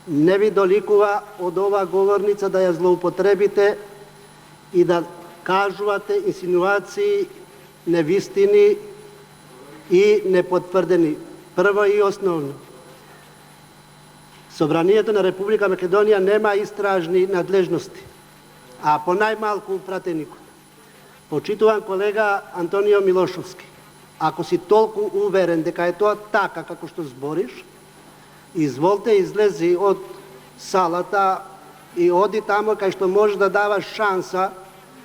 ne vi dolikува od ova govornica da je zloupotrebite i da kažuvate insinuaciji nevistini i nepotvrдени. Прво и основно, Собранието на Република Македонија нема истражни надлежности, а по најмалку пратеникот. Почитуван колега Антонио Милошовски, ако си толку уверен дека е тоа така како што збориш, изволте излези од салата и оди тамо кај што може да даваш шанса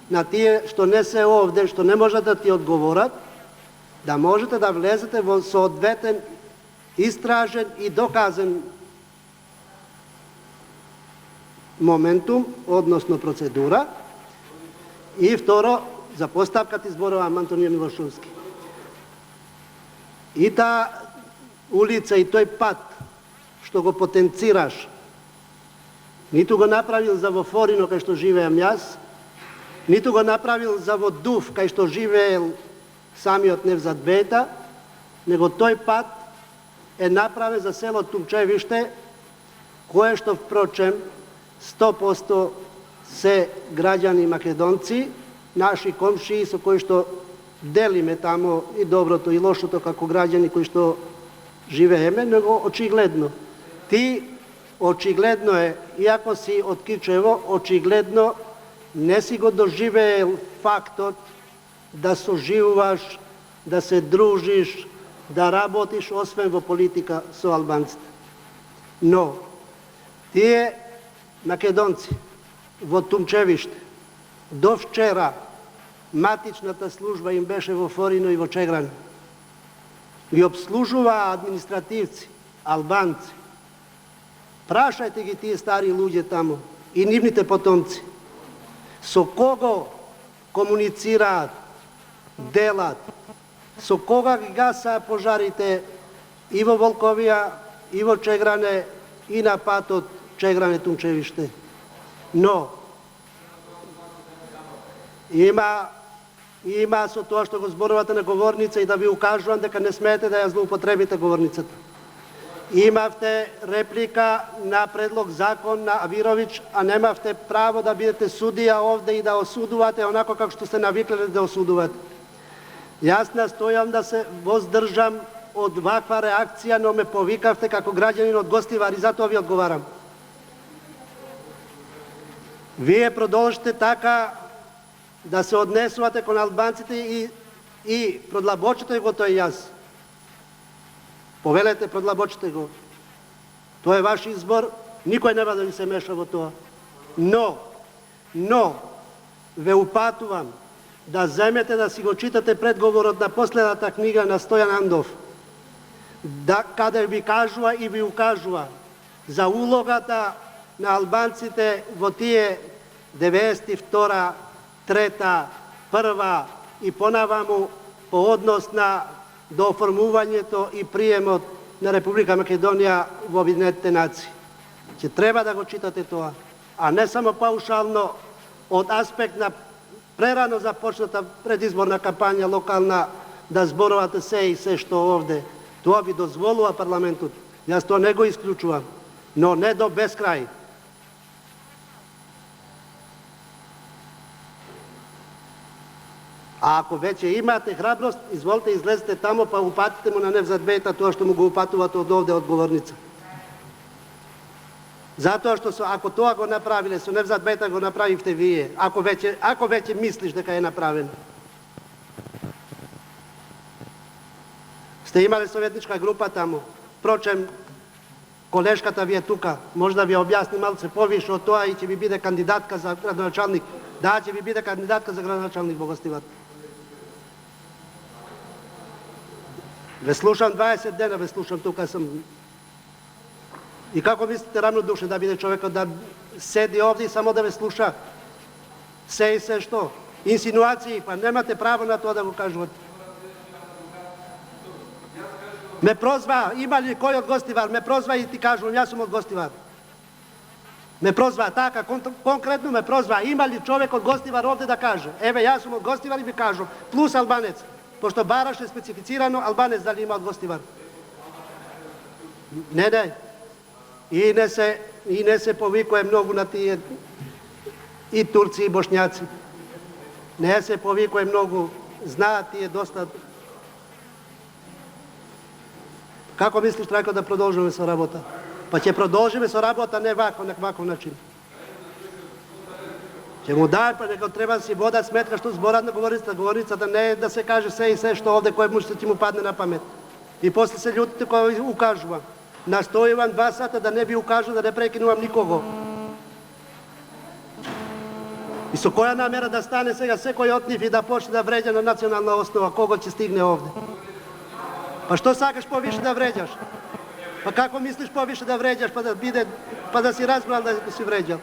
на тие што не се овде, што не можат да ти одговорат, да можете да влезете во соодветен истражен и доказан моментум, односно процедура. И второ, за поставката изборувам Антонио Милошовски. И таа улица и тој пат што го потенцираш, ниту го направил за во Форино кај што живеам јас, ниту го направил за во Дув кај што живеел самиот Невзат Бејта, него тој пат е направен за село Тумчевиште, кое што впрочем 100% се граѓани македонци, наши комшии со кои што делиме тамо и доброто и лошото како граѓани кои што живееме, него очигледно. Ти очигледно е, иако си од Кичево, очигледно не си го доживеел фактот да соживуваш, да се дружиш, да работиш освен во политика со албанците. Но, тие македонци во Тумчевиште, до вчера матичната служба им беше во Форино и во Чегран. Ги обслужуваа административци, албанци. Прашајте ги тие стари луѓе тамо и нивните потомци. Со кого комуницираат, делат, со кога ги гасаа пожарите и во Волковија, и во Чегране, и на патот Чегране-Тумчевиште. Но, има со тоа што го зборувате на говорница и да ви укажувам дека не смеете да ја злоупотребите говорницата. Имавте реплика на предлог закон на Авировиќ, а немавте право да бидете судија овде и да осудувате онако како што сте навиклени да осудувате. Јас настојам да се воздржам од ваква реакција, но ме повикавте како граѓанин од Гостивар и затоа ви одговарам. Вие продолжите така да се однесувате кон албанците и продлабочите го тој јас. Повелете, продлабочите го. Тоа е ваш избор, никој нема да ви се меша во тоа. Но, ве упатувам да земете да си го читате предговорот на последната книга на Стојан Андов, каде ви кажува и ви укажува за улогата на албанците во тие 92, 3, 1 и понаваму по однос до оформувањето и приемот на Република Македонија во Обединетите нации. Ќе треба да го читате тоа, а не само паушално од аспект на прерано започната предизборна кампања локална да зборувате се и се што овде. Тоа ви дозволува парламентот. Јас тоа не го исклучувам, но не до безкрај. А ако веќе имате храброст, изволите излезете тамо па упатите му на Невзат Бејта тоа што му го упатувате од овде од говорница. Затоа што ако тоа го направиле со Невзат Бејта, го направивте вие, ако веќе мислиш дека е направено. Сте имале советничка група тамо. Впрочем, колешката ви е тука, може да ви објасни малце повише од тоа и ќе ви биде кандидатка за градоначалник. Да, ќе ви биде кандидатка за градоначалник во Гостивар. Ве слушам 20 дена, ве слушам тука сам. И како мислите рамнодушен да биде човекот да седи овде и само да ве слуша? Се и се што? Инсинуации, па немате право на тоа да го кажувате. Ме прозва, има ли кој од Гостивар? Ме прозва и ти кажувам, јас сум од Гостивар. Ме прозва така, конкретно ме прозва, има ли човек од Гостивар овде да каже? Еве, јас сум од Гостивар и ви кажувам, плюс албанец, пошто бараше специфицирано албанец дали има од Гостивар. Не. i ne se povikuje mnogo na tije i Turci i Bošnjaci. Ne se povikuje mnogo, zna ti je dosta. Kako misliš, Trajko, da продолжиме со работа? Па ќе продолжиме со работа не вако, на ваков начин. Ќе му дај, па нека треба да си вода сметка што зборат на говорницата не е да се каже се и се што овде кој може ќе му падне на памет. И после се љутите кој укажува. Настојувам 2 сата да не би укажал, да не прекинувам никого. И со која намера да стане сега секој од нив и да почне да вреđа на национална основа, кого ќе стигне овде? Па што сакаш повише да вреđаш? Па како мислиш повише да вреđаш, па да си разбрал да си вреđал?